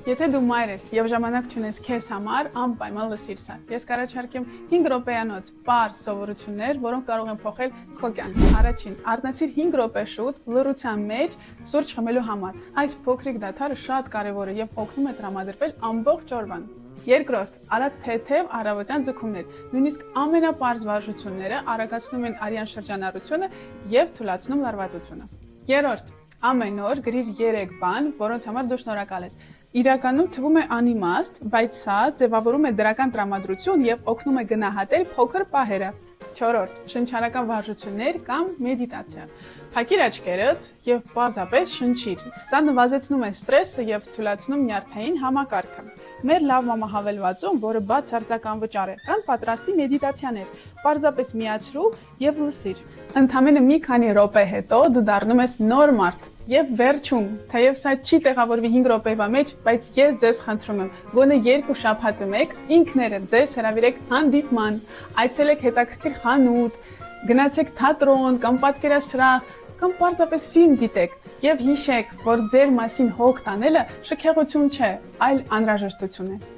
Եթե դու մայր ես եւ ժամանակ չունես քեզ համար, անպայման լսիր սա։ Ես կառաջարկեմ 5 րոպեանոց պարզ սովորություններ, որոնք կարող են փոխել քո կյանքը։ Առաջին, առնեցիր 5 րոպե շուտ լռության մեջ սուրճ խմելու համար։ Այս փոքրիկ դադարը շատ կարեւոր է եւ օգնում է տրամադրվել ամբողջ օրվան։ Երկրորդ, արա թեթև առավոտյան ձգումներ։ Նույնիսկ ամենապարզ վարժությունները արագացնում են արյան շրջանառությունը եւ թուլացնում լարվածությունը։ Երրորդ, ամեն օր գրիր 3 բան, որոնց համար դու շնորհակալ ես։ Իրականում թվում է անիմաստ, բայց սա ձևավորում է դրական տրամադրություն եւ օգնում է գնահատել փոքր պահերը։ Չորրորդ, շնչառական վարժություններ կամ մեդիտացիա։ Փակիր աչքերդ եւ պարզապես շնչիր։ Սա նվազեցնում է ստրեսը եւ թույլատնում նյարդային համակարգը։ Մեր լավ մամահավելվածում, որը բացարձակ անվճար է, կան պատրաստի մեդիտացիաներ։ Պարզապես միացրու եւ լսիր։ Ընդամենը մի քանի րոպե հետո դու դառնում ես նոր մարդ։ Եվ վերջում, թեև սա չի տեղավորվի 5 րոպեվա մեջ, բայց ես ձեզ խնդրում եմ, գոնե 2 շաբաթը մեկ ինքներդ ձեզ հրավիրեք հանդիպման, այցելեք հետաքրքիր խանութ, գնացեք թատրոն կամ պատկերասրահ, կամ պարզապես ֆիլմ դիտեք եւ հիշեք, որ ձեր մասին հոգ տանելը շքեղություն չէ, այլ անհրաժեշտություն է։